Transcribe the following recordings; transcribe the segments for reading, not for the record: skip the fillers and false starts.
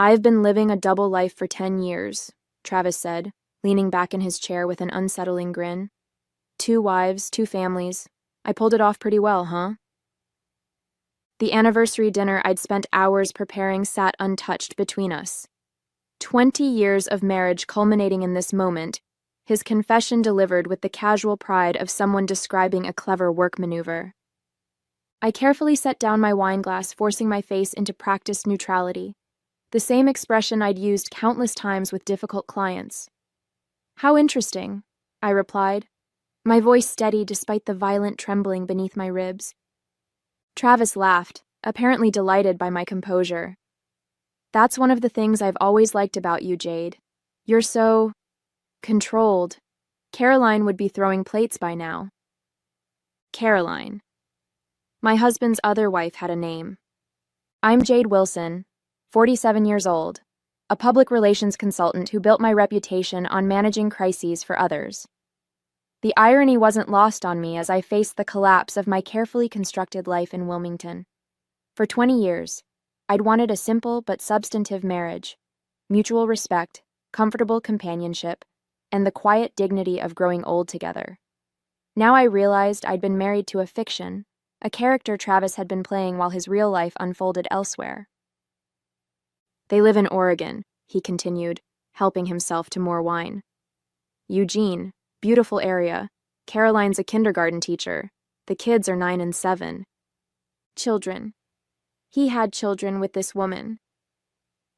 I've been living a double life for 10 years, Travis said, leaning back in his chair with an unsettling grin. 2 wives, 2 families. I pulled it off pretty well, huh? The anniversary dinner I'd spent hours preparing sat untouched between us. 20 years of marriage culminating in this moment, his confession delivered with the casual pride of someone describing a clever work maneuver. I carefully set down my wine glass, forcing my face into practiced neutrality, the same expression I'd used countless times with difficult clients. How interesting, I replied, my voice steady despite the violent trembling beneath my ribs. Travis laughed, apparently delighted by my composure. That's one of the things I've always liked about you, Jade. You're so controlled. Caroline would be throwing plates by now. Caroline. My husband's other wife had a name. I'm Jade Wilson, 47 years old, a public relations consultant who built my reputation on managing crises for others. The irony wasn't lost on me as I faced the collapse of my carefully constructed life in Wilmington. For 20 years, I'd wanted a simple but substantive marriage, mutual respect, comfortable companionship, and the quiet dignity of growing old together. Now I realized I'd been married to a fiction, a character Travis had been playing while his real life unfolded elsewhere. They live in Oregon, he continued, helping himself to more wine. Eugene, beautiful area. Caroline's a kindergarten teacher. The kids are 9 and 7. Children. He had children with this woman.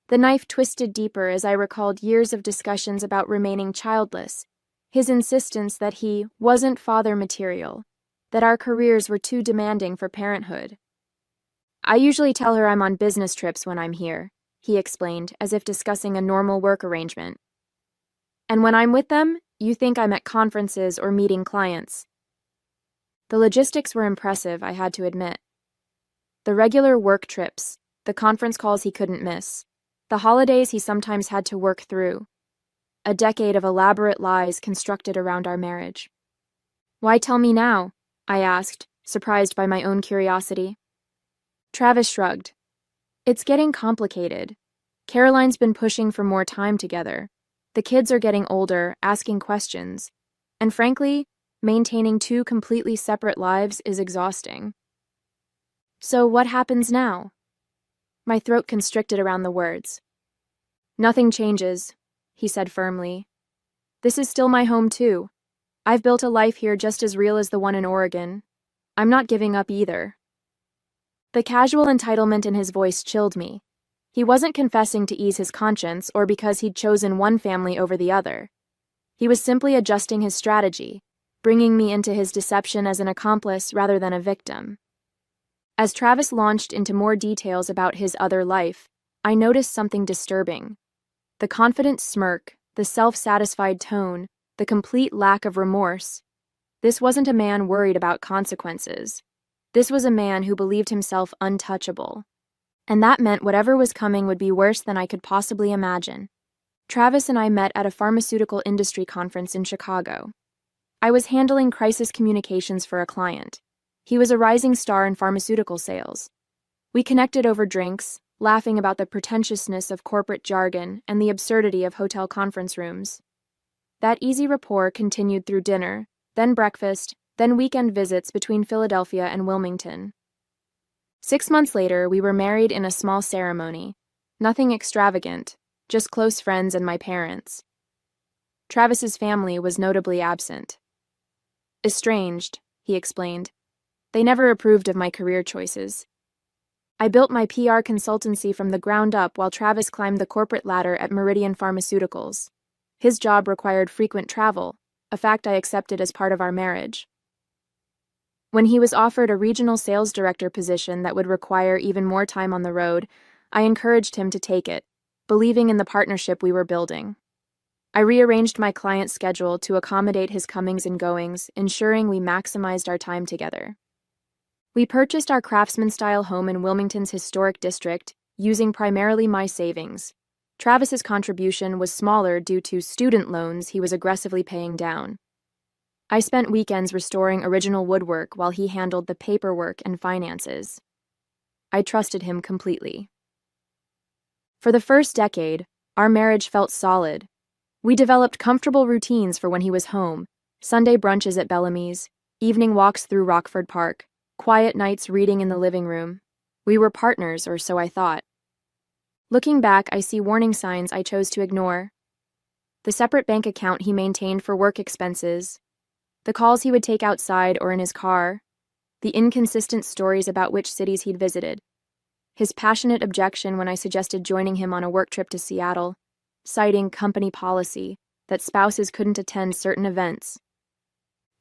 The knife twisted deeper as I recalled years of discussions about remaining childless, his insistence that he wasn't father material, that our careers were too demanding for parenthood. I usually tell her I'm on business trips when I'm here, he explained, as if discussing a normal work arrangement. And when I'm with them, you think I'm at conferences or meeting clients. The logistics were impressive, I had to admit. The regular work trips, the conference calls he couldn't miss, the holidays he sometimes had to work through. A decade of elaborate lies constructed around our marriage. Why tell me now? I asked, surprised by my own curiosity. Travis shrugged. It's getting complicated. Caroline's been pushing for more time together. The kids are getting older, asking questions. And frankly, maintaining 2 completely separate lives is exhausting. So what happens now? My throat constricted around the words. Nothing changes, he said firmly. This is still my home too. I've built a life here just as real as the one in Oregon. I'm not giving up either. The casual entitlement in his voice chilled me. He wasn't confessing to ease his conscience or because he'd chosen one family over the other. He was simply adjusting his strategy, bringing me into his deception as an accomplice rather than a victim. As Travis launched into more details about his other life, I noticed something disturbing. The confident smirk, the self-satisfied tone, the complete lack of remorse. This wasn't a man worried about consequences. This was a man who believed himself untouchable. And that meant whatever was coming would be worse than I could possibly imagine. Travis and I met at a pharmaceutical industry conference in Chicago. I was handling crisis communications for a client. He was a rising star in pharmaceutical sales. We connected over drinks, laughing about the pretentiousness of corporate jargon and the absurdity of hotel conference rooms. That easy rapport continued through dinner, then breakfast, then weekend visits between Philadelphia and Wilmington. 6 months later, we were married in a small ceremony. Nothing extravagant, just close friends and my parents. Travis's family was notably absent. Estranged, he explained. They never approved of my career choices. I built my PR consultancy from the ground up while Travis climbed the corporate ladder at Meridian Pharmaceuticals. His job required frequent travel, a fact I accepted as part of our marriage. When he was offered a regional sales director position that would require even more time on the road, I encouraged him to take it, believing in the partnership we were building. I rearranged my client's schedule to accommodate his comings and goings, ensuring we maximized our time together. We purchased our craftsman-style home in Wilmington's historic district, using primarily my savings. Travis's contribution was smaller due to student loans he was aggressively paying down. I spent weekends restoring original woodwork while he handled the paperwork and finances. I trusted him completely. For the first decade, our marriage felt solid. We developed comfortable routines for when he was home: Sunday brunches at Bellamy's, evening walks through Rockford Park, quiet nights reading in the living room. We were partners, or so I thought. Looking back, I see warning signs I chose to ignore. The separate bank account he maintained for work expenses, the calls he would take outside or in his car, the inconsistent stories about which cities he'd visited, his passionate objection when I suggested joining him on a work trip to Seattle, citing company policy that spouses couldn't attend certain events.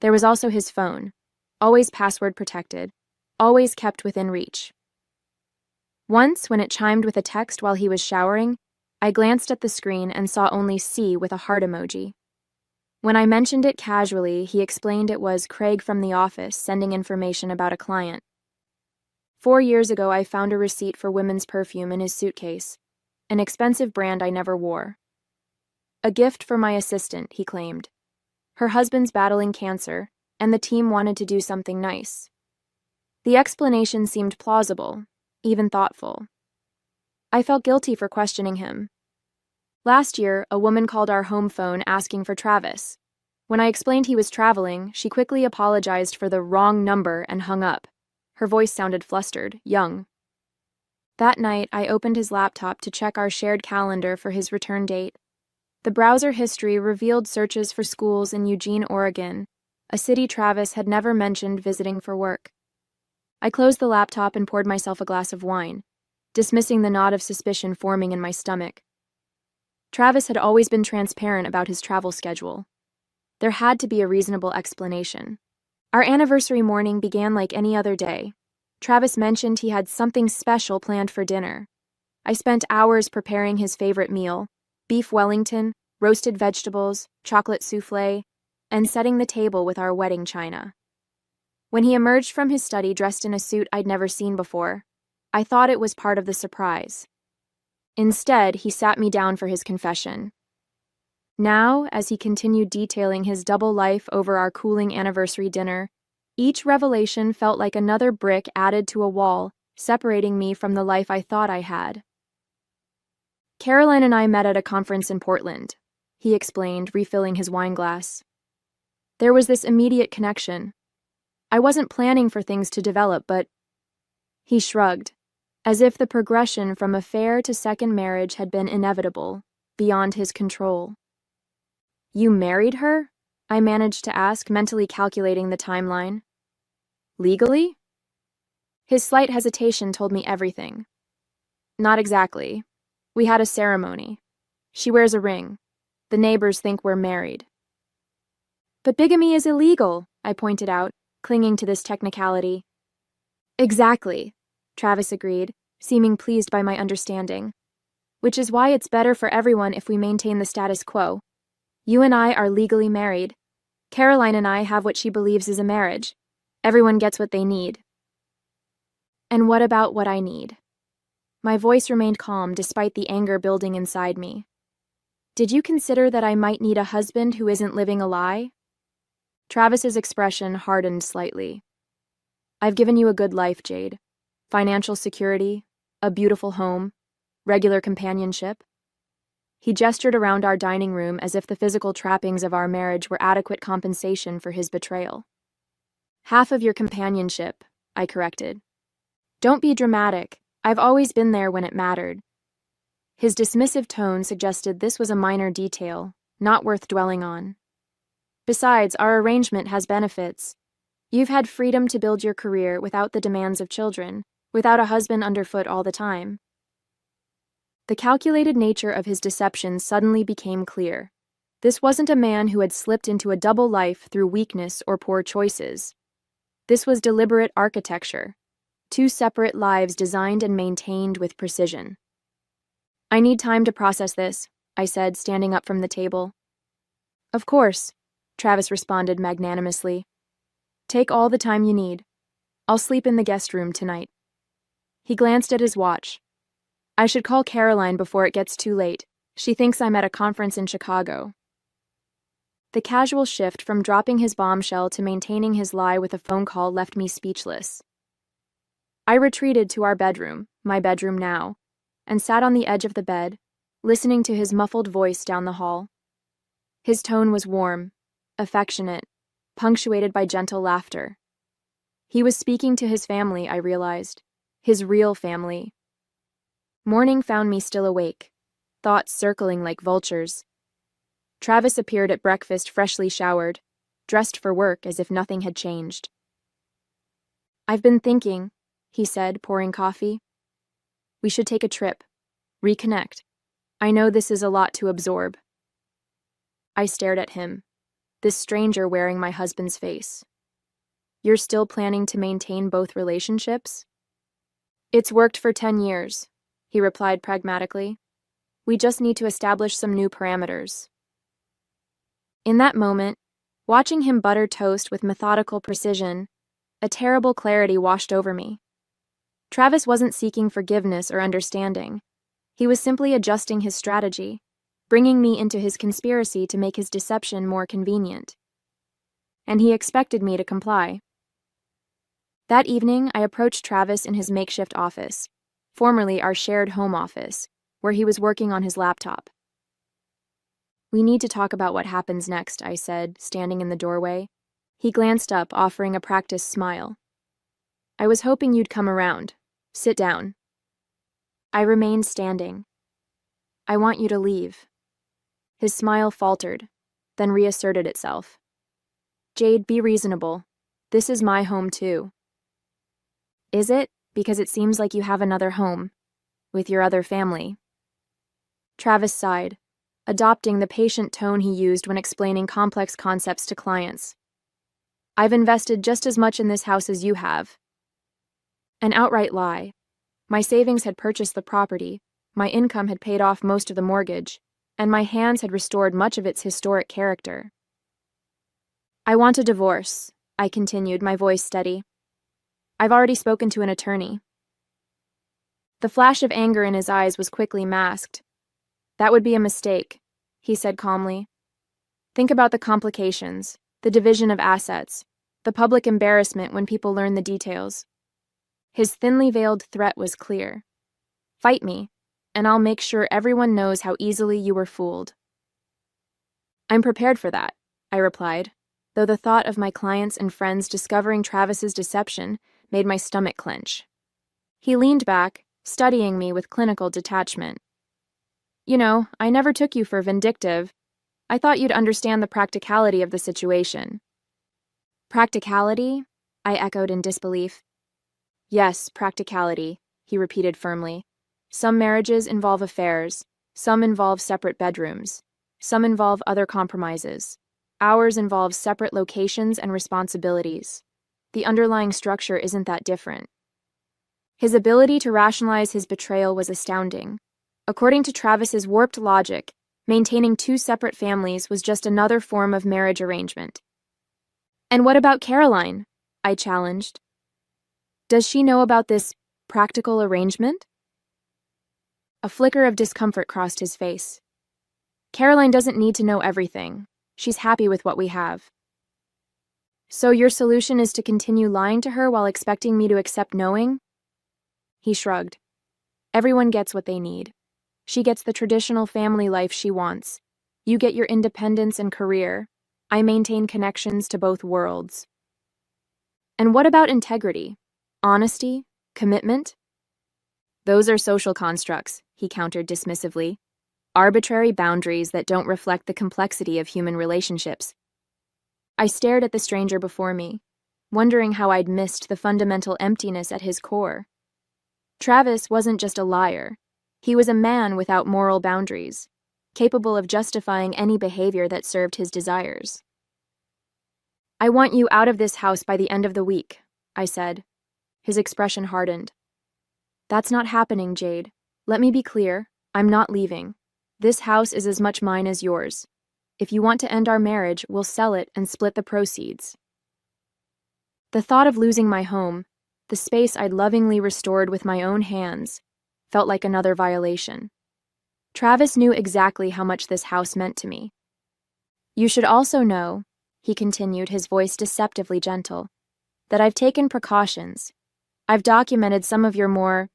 There was also his phone, always password protected, always kept within reach. Once, when it chimed with a text while he was showering, I glanced at the screen and saw only C with a heart emoji. When I mentioned it casually, he explained it was Craig from the office sending information about a client. 4 years ago, I found a receipt for women's perfume in his suitcase, an expensive brand I never wore. A gift for my assistant, he claimed. Her husband's battling cancer, and the team wanted to do something nice. The explanation seemed plausible, even thoughtful. I felt guilty for questioning him. Last year, a woman called our home phone asking for Travis. When I explained he was traveling, she quickly apologized for the wrong number and hung up. Her voice sounded flustered, young. That night, I opened his laptop to check our shared calendar for his return date. The browser history revealed searches for schools in Eugene, Oregon, a city Travis had never mentioned visiting for work. I closed the laptop and poured myself a glass of wine, dismissing the knot of suspicion forming in my stomach. Travis had always been transparent about his travel schedule. There had to be a reasonable explanation. Our anniversary morning began like any other day. Travis mentioned he had something special planned for dinner. I spent hours preparing his favorite meal: beef Wellington, roasted vegetables, chocolate souffle, and setting the table with our wedding china. When he emerged from his study dressed in a suit I'd never seen before, I thought it was part of the surprise. Instead, he sat me down for his confession. Now, as he continued detailing his double life over our cooling anniversary dinner, each revelation felt like another brick added to a wall, separating me from the life I thought I had. Caroline and I met at a conference in Portland, he explained, refilling his wine glass. There was this immediate connection. I wasn't planning for things to develop, but... He shrugged, as if the progression from affair to second marriage had been inevitable, beyond his control. You married her? I managed to ask, mentally calculating the timeline. Legally? His slight hesitation told me everything. Not exactly. We had a ceremony. She wears a ring. The neighbors think we're married. But bigamy is illegal, I pointed out, clinging to this technicality. Exactly, Travis agreed, seeming pleased by my understanding. Which is why it's better for everyone if we maintain the status quo. You and I are legally married. Caroline and I have what she believes is a marriage. Everyone gets what they need. And what about what I need? My voice remained calm despite the anger building inside me. Did you consider that I might need a husband who isn't living a lie? Travis's expression hardened slightly. I've given you a good life, Jade. Financial security, a beautiful home, regular companionship. He gestured around our dining room as if the physical trappings of our marriage were adequate compensation for his betrayal. Half of your companionship, I corrected. Don't be dramatic. I've always been there when it mattered. His dismissive tone suggested this was a minor detail, not worth dwelling on. Besides, our arrangement has benefits. You've had freedom to build your career without the demands of children, without a husband underfoot all the time. The calculated nature of his deception suddenly became clear. This wasn't a man who had slipped into a double life through weakness or poor choices. This was deliberate architecture. 2 separate lives designed and maintained with precision. I need time to process this, I said, standing up from the table. Of course, Travis responded magnanimously. Take all the time you need. I'll sleep in the guest room tonight. He glanced at his watch. I should call Caroline before it gets too late. She thinks I'm at a conference in Chicago. The casual shift from dropping his bombshell to maintaining his lie with a phone call left me speechless. I retreated to our bedroom, my bedroom now, and sat on the edge of the bed, listening to his muffled voice down the hall. His tone was warm, affectionate, punctuated by gentle laughter. He was speaking to his family, I realized. His real family. Morning found me still awake, thoughts circling like vultures. Travis appeared at breakfast freshly showered, dressed for work as if nothing had changed. "I've been thinking," he said, pouring coffee. "We should take a trip. Reconnect. I know this is a lot to absorb." I stared at him, this stranger wearing my husband's face. "You're still planning to maintain both relationships?" "It's worked for 10 years," he replied pragmatically. "We just need to establish some new parameters." In that moment, watching him butter toast with methodical precision, a terrible clarity washed over me. Travis wasn't seeking forgiveness or understanding. He was simply adjusting his strategy, bringing me into his conspiracy to make his deception more convenient. And he expected me to comply. That evening, I approached Travis in his makeshift office, formerly our shared home office, where he was working on his laptop. "We need to talk about what happens next," I said, standing in the doorway. He glanced up, offering a practiced smile. "I was hoping you'd come around. Sit down." I remained standing. "I want you to leave." His smile faltered, then reasserted itself. "Jade, be reasonable. This is my home too." "Is it? Because it seems like you have another home, with your other family." Travis sighed, adopting the patient tone he used when explaining complex concepts to clients. "I've invested just as much in this house as you have." An outright lie. My savings had purchased the property, my income had paid off most of the mortgage, and my hands had restored much of its historic character. "I want a divorce," I continued, my voice steady. "I've already spoken to an attorney." The flash of anger in his eyes was quickly masked. "That would be a mistake," he said calmly. "Think about the complications, the division of assets, the public embarrassment when people learn the details." His thinly veiled threat was clear. "Fight me, and I'll make sure everyone knows how easily you were fooled." "I'm prepared for that," I replied, though the thought of my clients and friends discovering Travis's deception made my stomach clench. He leaned back, studying me with clinical detachment. "You know, I never took you for vindictive. I thought you'd understand the practicality of the situation." "Practicality?" I echoed in disbelief. "Yes, practicality," he repeated firmly. "Some marriages involve affairs, some involve separate bedrooms, some involve other compromises. Ours involves separate locations and responsibilities. The underlying structure isn't that different." His ability to rationalize his betrayal was astounding. According to Travis's warped logic, maintaining two separate families was just another form of marriage arrangement. "And what about Caroline?" I challenged. "Does she know about this practical arrangement?" A flicker of discomfort crossed his face. "Caroline doesn't need to know everything. She's happy with what we have." "So your solution is to continue lying to her while expecting me to accept knowing?" He shrugged. "Everyone gets what they need. She gets the traditional family life she wants. You get your independence and career. I maintain connections to both worlds." "And what about integrity? Honesty? Commitment?" "Those are social constructs," he countered dismissively. "Arbitrary boundaries that don't reflect the complexity of human relationships." I stared at the stranger before me, wondering how I'd missed the fundamental emptiness at his core. Travis wasn't just a liar. He was a man without moral boundaries, capable of justifying any behavior that served his desires. "I want you out of this house by the end of the week," I said. His expression hardened. "That's not happening, Jade. Let me be clear. I'm not leaving. This house is as much mine as yours. If you want to end our marriage, we'll sell it and split the proceeds." The thought of losing my home, the space I'd lovingly restored with my own hands, felt like another violation. Travis knew exactly how much this house meant to me. "You should also know," he continued, his voice deceptively gentle, "that I've taken precautions. I've documented some of your more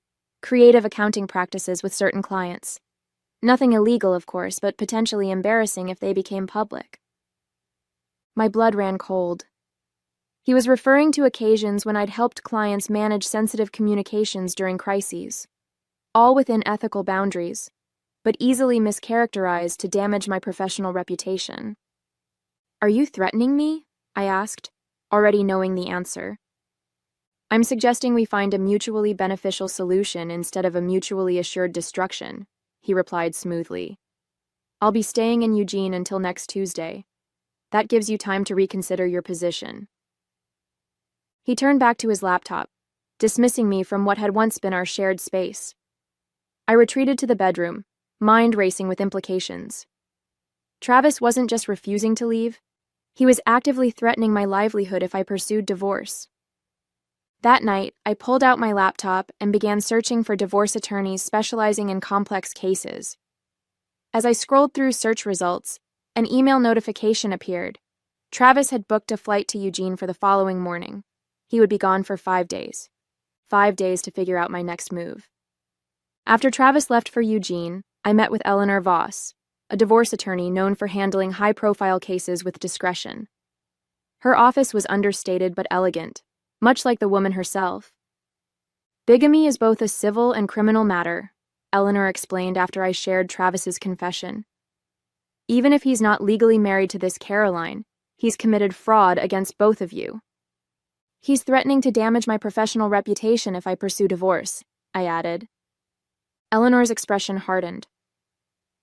creative accounting practices with certain clients. Nothing illegal, of course, but potentially embarrassing if they became public. My blood ran cold. He was referring to occasions when I'd helped clients manage sensitive communications during crises, all within ethical boundaries, but easily mischaracterized to damage my professional reputation. "Are you threatening me?" I asked, already knowing the answer. "I'm suggesting we find a mutually beneficial solution instead of a mutually assured destruction," he replied smoothly. "I'll be staying in Eugene until next Tuesday. That gives you time to reconsider your position." He turned back to his laptop, dismissing me from what had once been our shared space. I retreated to the bedroom, mind racing with implications. Travis wasn't just refusing to leave, he was actively threatening my livelihood if I pursued divorce. That night, I pulled out my laptop and began searching for divorce attorneys specializing in complex cases. As I scrolled through search results, an email notification appeared. Travis had booked a flight to Eugene for the following morning. He would be gone for 5 days. 5 days to figure out my next move. After Travis left for Eugene, I met with Eleanor Voss, a divorce attorney known for handling high-profile cases with discretion. Her office was understated but elegant, much like the woman herself. "Bigamy is both a civil and criminal matter," Eleanor explained after I shared Travis's confession. "Even if he's not legally married to this Caroline, he's committed fraud against both of you. He's threatening to damage my professional reputation if I pursue divorce," I added. Eleanor's expression hardened.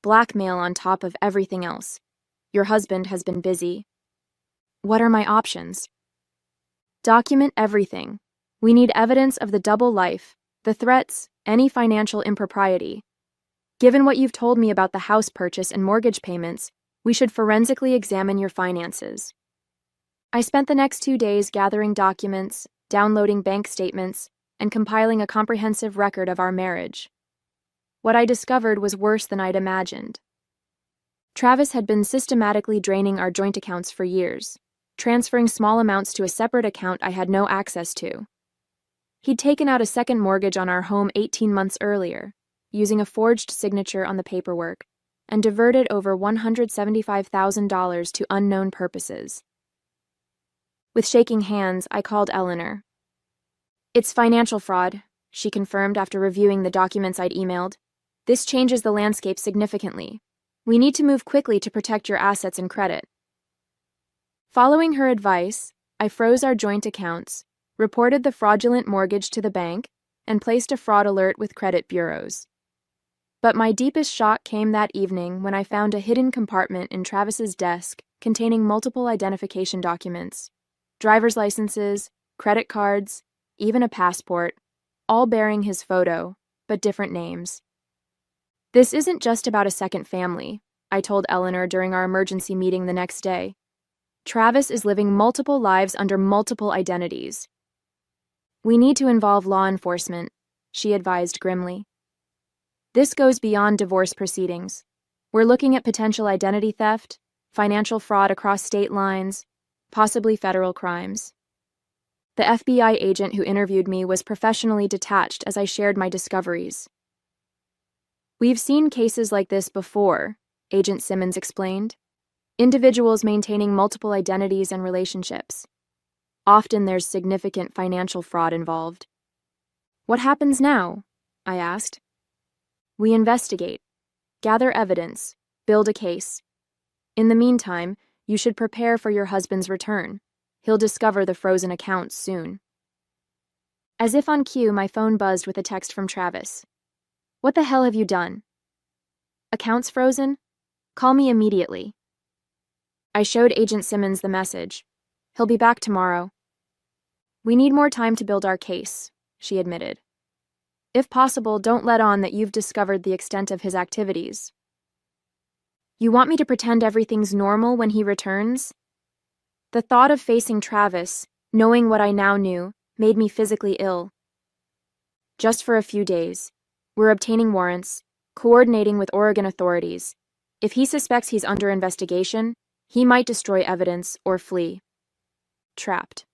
"Blackmail on top of everything else. Your husband has been busy. What are my options?" "Document everything. We need evidence of the double life, the threats, any financial impropriety. Given what you've told me about the house purchase and mortgage payments, we should forensically examine your finances." I spent the next 2 days gathering documents, downloading bank statements, and compiling a comprehensive record of our marriage. What I discovered was worse than I'd imagined. Travis had been systematically draining our joint accounts for years, transferring small amounts to a separate account I had no access to. He'd taken out a second mortgage on our home 18 months earlier, using a forged signature on the paperwork, and diverted over $175,000 to unknown purposes. With shaking hands, I called Eleanor. "It's financial fraud," she confirmed after reviewing the documents I'd emailed. "This changes the landscape significantly. We need to move quickly to protect your assets and credit." Following her advice, I froze our joint accounts, reported the fraudulent mortgage to the bank, and placed a fraud alert with credit bureaus. But my deepest shock came that evening when I found a hidden compartment in Travis's desk containing multiple identification documents, driver's licenses, credit cards, even a passport, all bearing his photo, but different names. "This isn't just about a second family," I told Eleanor during our emergency meeting the next day. "Travis is living multiple lives under multiple identities." "We need to involve law enforcement," she advised grimly. "This goes beyond divorce proceedings. We're looking at potential identity theft, financial fraud across state lines, possibly federal crimes." The FBI agent who interviewed me was professionally detached as I shared my discoveries. "We've seen cases like this before," Agent Simmons explained. "Individuals maintaining multiple identities and relationships. Often there's significant financial fraud involved." "What happens now?" I asked. "We investigate, gather evidence, build a case. In the meantime, you should prepare for your husband's return. He'll discover the frozen accounts soon." As if on cue, my phone buzzed with a text from Travis. "What the hell have you done? Accounts frozen? Call me immediately." I showed Agent Simmons the message. "He'll be back tomorrow." "We need more time to build our case," she admitted. "If possible, don't let on that you've discovered the extent of his activities." "You want me to pretend everything's normal when he returns?" The thought of facing Travis, knowing what I now knew, made me physically ill. "Just for a few days. We're obtaining warrants, coordinating with Oregon authorities. If he suspects he's under investigation, he might destroy evidence or flee." Trapped.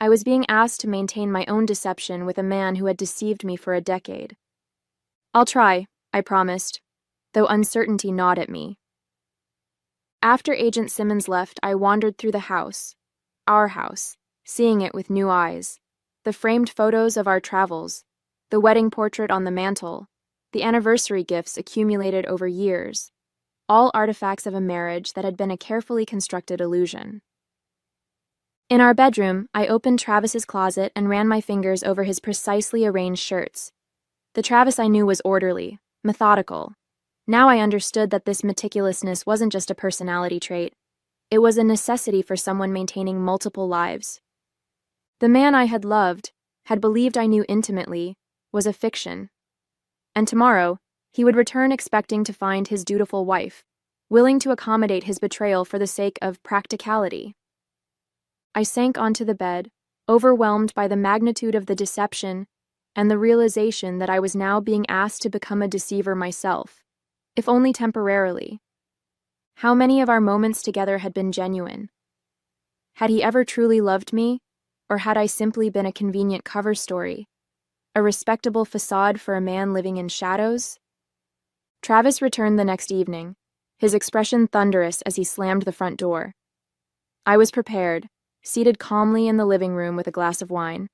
I was being asked to maintain my own deception with a man who had deceived me for a decade. "I'll try," I promised, though uncertainty gnawed at me. After Agent Simmons left, I wandered through the house, our house, seeing it with new eyes. The framed photos of our travels, the wedding portrait on the mantel, the anniversary gifts accumulated over years, all artifacts of a marriage that had been a carefully constructed illusion. In our bedroom, I opened Travis's closet and ran my fingers over his precisely arranged shirts. The Travis I knew was orderly, methodical. Now I understood that this meticulousness wasn't just a personality trait. It was a necessity for someone maintaining multiple lives. The man I had loved, had believed I knew intimately, was a fiction. And tomorrow, he would return expecting to find his dutiful wife, willing to accommodate his betrayal for the sake of practicality. I sank onto the bed, overwhelmed by the magnitude of the deception and the realization that I was now being asked to become a deceiver myself, if only temporarily. How many of our moments together had been genuine? Had he ever truly loved me, or had I simply been a convenient cover story, a respectable facade for a man living in shadows? Travis returned the next evening, his expression thunderous as he slammed the front door. I was prepared, seated calmly in the living room with a glass of wine.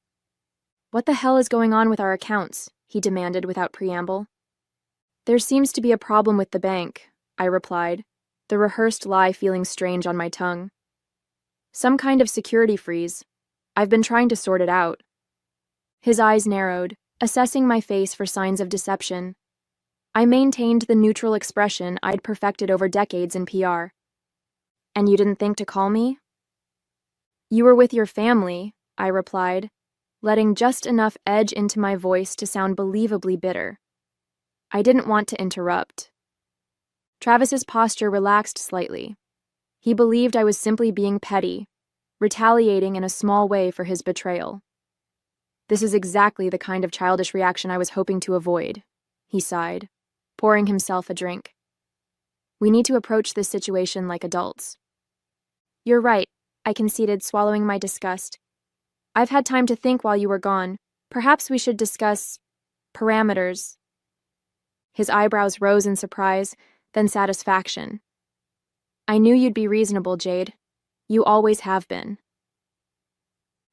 "What the hell is going on with our accounts?" he demanded without preamble. "There seems to be a problem with the bank," I replied, the rehearsed lie feeling strange on my tongue. "Some kind of security freeze. I've been trying to sort it out." His eyes narrowed, assessing my face for signs of deception. I maintained the neutral expression I'd perfected over decades in PR. "And you didn't think to call me?" "You were with your family," I replied, letting just enough edge into my voice to sound believably bitter. I didn't want to interrupt. Travis's posture relaxed slightly. He believed I was simply being petty, retaliating in a small way for his betrayal. "This is exactly the kind of childish reaction I was hoping to avoid," he sighed, pouring himself a drink. "We need to approach this situation like adults." "You're right," I conceded, swallowing my disgust. "I've had time to think while you were gone. Perhaps we should discuss parameters." His eyebrows rose in surprise, then satisfaction. "I knew you'd be reasonable, Jade. You always have been."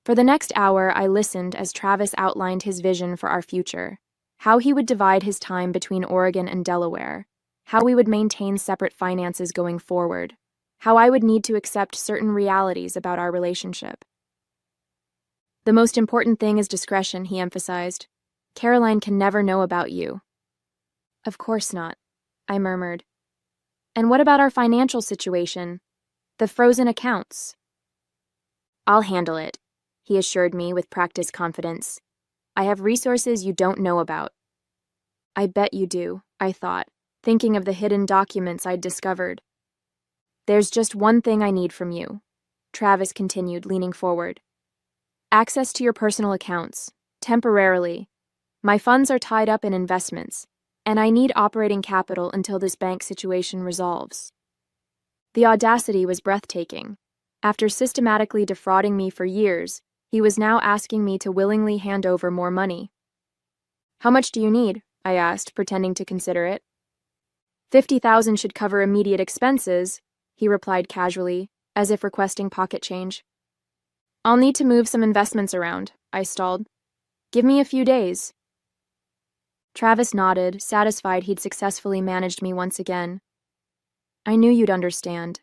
For the next hour, I listened as Travis outlined his vision for our future, how he would divide his time between Oregon and Delaware, how we would maintain separate finances going forward, how I would need to accept certain realities about our relationship. "The most important thing is discretion," he emphasized. "Caroline can never know about you." "Of course not," I murmured. "And what about our financial situation? The frozen accounts?" "I'll handle it," he assured me with practiced confidence. "I have resources you don't know about." "I bet you do," I thought, thinking of the hidden documents I'd discovered. "There's just one thing I need from you," Travis continued, leaning forward. "Access to your personal accounts, temporarily. My funds are tied up in investments, and I need operating capital until this bank situation resolves." The audacity was breathtaking. After systematically defrauding me for years, he was now asking me to willingly hand over more money. "How much do you need?" I asked, pretending to consider it. "50,000 should cover immediate expenses," he replied casually, as if requesting pocket change. "I'll need to move some investments around," I stalled. "Give me a few days." Travis nodded, satisfied he'd successfully managed me once again. "I knew you'd understand."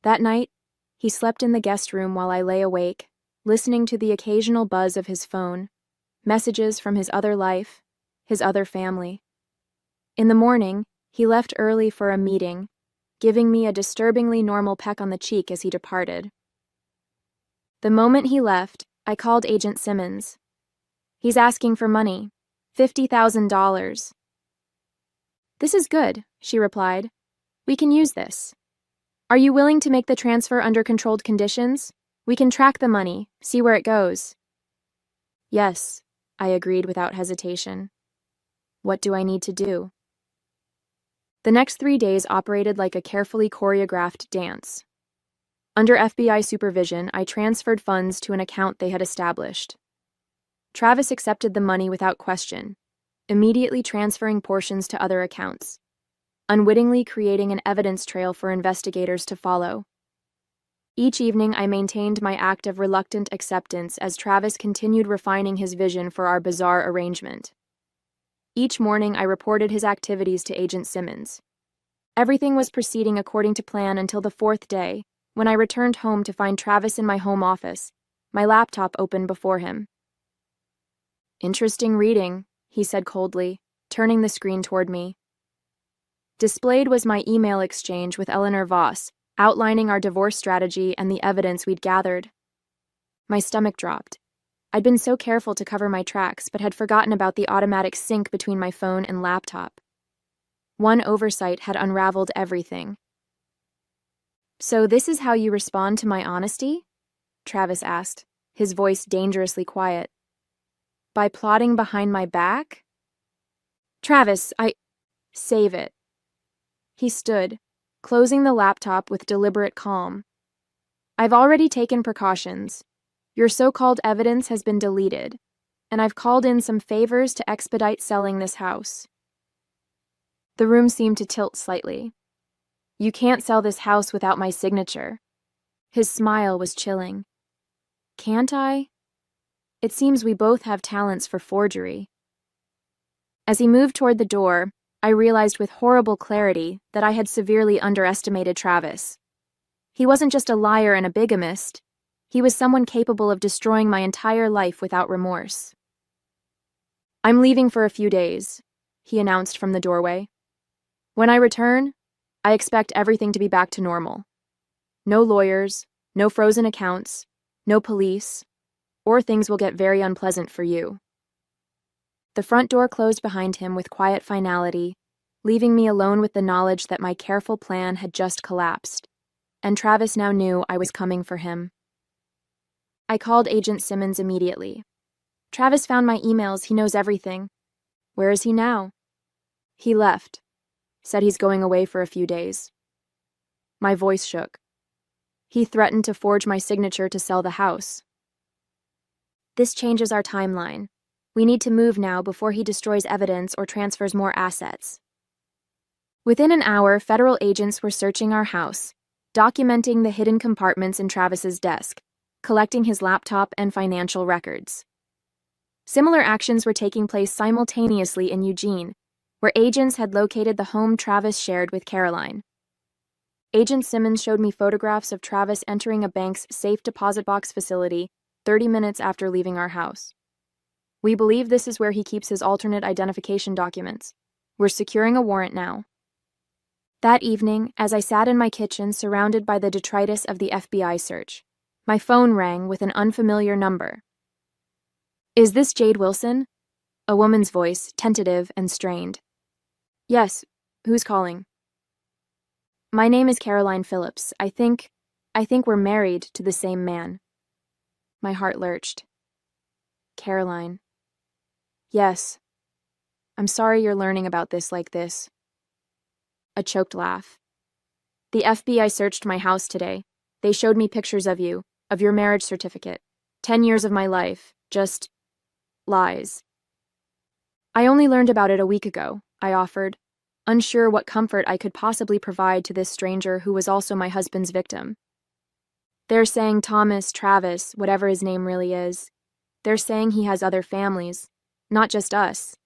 That night, he slept in the guest room while I lay awake, listening to the occasional buzz of his phone, messages from his other life, his other family. In the morning, he left early for a meeting, giving me a disturbingly normal peck on the cheek as he departed. The moment he left, I called Agent Simmons. "He's asking for money. $50,000. "This is good," she replied. "We can use this. Are you willing to make the transfer under controlled conditions? We can track the money, see where it goes." "Yes," I agreed without hesitation. "What do I need to do?" The next 3 days operated like a carefully choreographed dance. Under FBI supervision, I transferred funds to an account they had established. Travis accepted the money without question, immediately transferring portions to other accounts, unwittingly creating an evidence trail for investigators to follow. Each evening, I maintained my act of reluctant acceptance as Travis continued refining his vision for our bizarre arrangement. Each morning, I reported his activities to Agent Simmons. Everything was proceeding according to plan until the fourth day, when I returned home to find Travis in my home office, my laptop open before him. "Interesting reading," he said coldly, turning the screen toward me. Displayed was my email exchange with Eleanor Voss, outlining our divorce strategy and the evidence we'd gathered. My stomach dropped. I'd been so careful to cover my tracks, but had forgotten about the automatic sync between my phone and laptop. One oversight had unraveled everything. "So this is how you respond to my honesty?" Travis asked, his voice dangerously quiet. "By plotting behind my back?" "Travis, Save it." He stood, closing the laptop with deliberate calm. "I've already taken precautions. Your so-called evidence has been deleted, and I've called in some favors to expedite selling this house." The room seemed to tilt slightly. "You can't sell this house without my signature." His smile was chilling. "Can't I? It seems we both have talents for forgery." As he moved toward the door, I realized with horrible clarity that I had severely underestimated Travis. He wasn't just a liar and a bigamist. He was someone capable of destroying my entire life without remorse. "I'm leaving for a few days," he announced from the doorway. "When I return, I expect everything to be back to normal. No lawyers, no frozen accounts, no police, or things will get very unpleasant for you." The front door closed behind him with quiet finality, leaving me alone with the knowledge that my careful plan had just collapsed, and Travis now knew I was coming for him. I called Agent Simmons immediately. "Travis found my emails. He knows everything." "Where is he now?" "He left. Said he's going away for a few days." My voice shook. "He threatened to forge my signature to sell the house." "This changes our timeline. We need to move now before he destroys evidence or transfers more assets." Within an hour, federal agents were searching our house, documenting the hidden compartments in Travis's desk, collecting his laptop and financial records. Similar actions were taking place simultaneously in Eugene, where agents had located the home Travis shared with Caroline. Agent Simmons showed me photographs of Travis entering a bank's safe deposit box facility 30 minutes after leaving our house. "We believe this is where he keeps his alternate identification documents. We're securing a warrant now." That evening, as I sat in my kitchen surrounded by the detritus of the FBI search, my phone rang with an unfamiliar number. "Is this Jade Wilson?" A woman's voice, tentative and strained. "Yes, who's calling?" "My name is Caroline Phillips. I think we're married to the same man." My heart lurched. "Caroline." "Yes. I'm sorry you're learning about this like this." A choked laugh. "The FBI searched my house today. They showed me pictures of you, of your marriage certificate. 10 years of my life, just lies." "I only learned about it a week ago," I offered, unsure what comfort I could possibly provide to this stranger who was also my husband's victim. "They're saying Thomas, Travis, whatever his name really is, they're saying he has other families, not just us."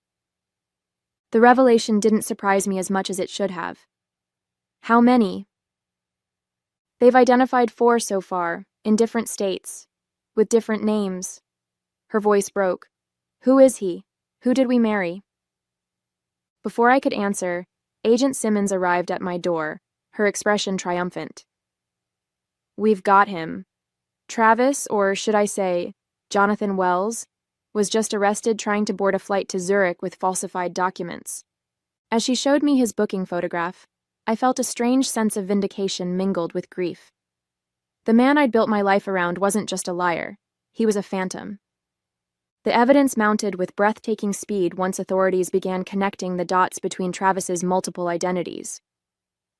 The revelation didn't surprise me as much as it should have. "How many?" "They've identified 4 so far, in different states, with different names." Her voice broke. "Who is he? Who did we marry?" Before I could answer, Agent Simmons arrived at my door, her expression triumphant. "We've got him. Travis, or should I say, Jonathan Wells, was just arrested trying to board a flight to Zurich with falsified documents." As she showed me his booking photograph, I felt a strange sense of vindication mingled with grief. The man I'd built my life around wasn't just a liar. He was a phantom. The evidence mounted with breathtaking speed once authorities began connecting the dots between Travis's multiple identities.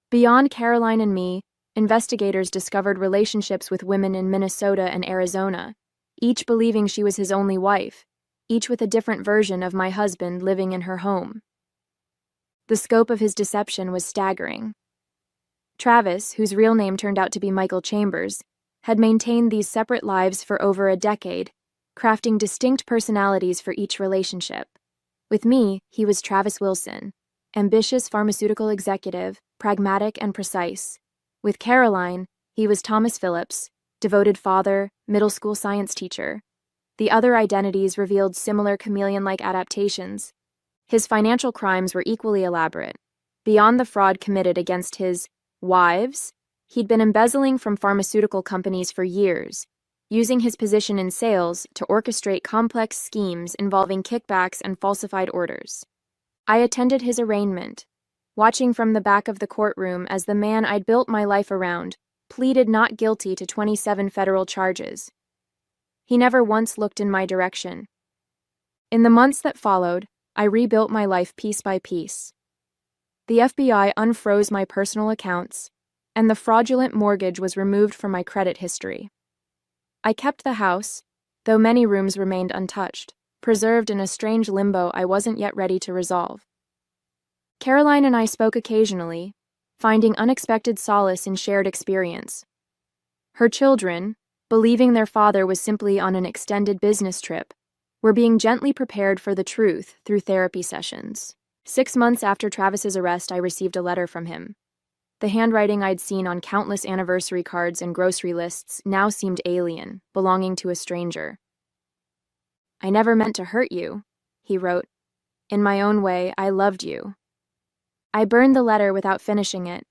Beyond Caroline and me, investigators discovered relationships with women in Minnesota and Arizona, each believing she was his only wife, each with a different version of my husband living in her home. The scope of his deception was staggering. Travis, whose real name turned out to be Michael Chambers, had maintained these separate lives for over a decade, crafting distinct personalities for each relationship. With me, he was Travis Wilson, ambitious pharmaceutical executive, pragmatic and precise. With Caroline, he was Thomas Phillips, devoted father, middle school science teacher. The other identities revealed similar chameleon-like adaptations. His financial crimes were equally elaborate. Beyond the fraud committed against his wives, he'd been embezzling from pharmaceutical companies for years, using his position in sales to orchestrate complex schemes involving kickbacks and falsified orders. I attended his arraignment, watching from the back of the courtroom as the man I'd built my life around pleaded not guilty to 27 federal charges. He never once looked in my direction. In the months that followed, I rebuilt my life piece by piece. The FBI unfroze my personal accounts, and the fraudulent mortgage was removed from my credit history. I kept the house, though many rooms remained untouched, preserved in a strange limbo I wasn't yet ready to resolve. Caroline and I spoke occasionally, finding unexpected solace in shared experience. Her children, believing their father was simply on an extended business trip, were being gently prepared for the truth through therapy sessions. 6 months after Travis's arrest, I received a letter from him. The handwriting I'd seen on countless anniversary cards and grocery lists now seemed alien, belonging to a stranger. "I never meant to hurt you," he wrote. "In my own way, I loved you." I burned the letter without finishing it.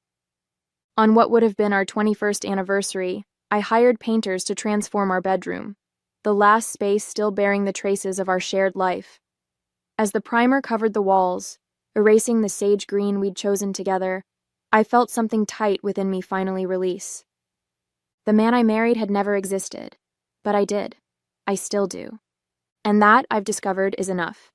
On what would have been our 21st anniversary, I hired painters to transform our bedroom, the last space still bearing the traces of our shared life. As the primer covered the walls, erasing the sage green we'd chosen together, I felt something tight within me finally release. The man I married had never existed, but I did. I still do. And that, I've discovered, is enough.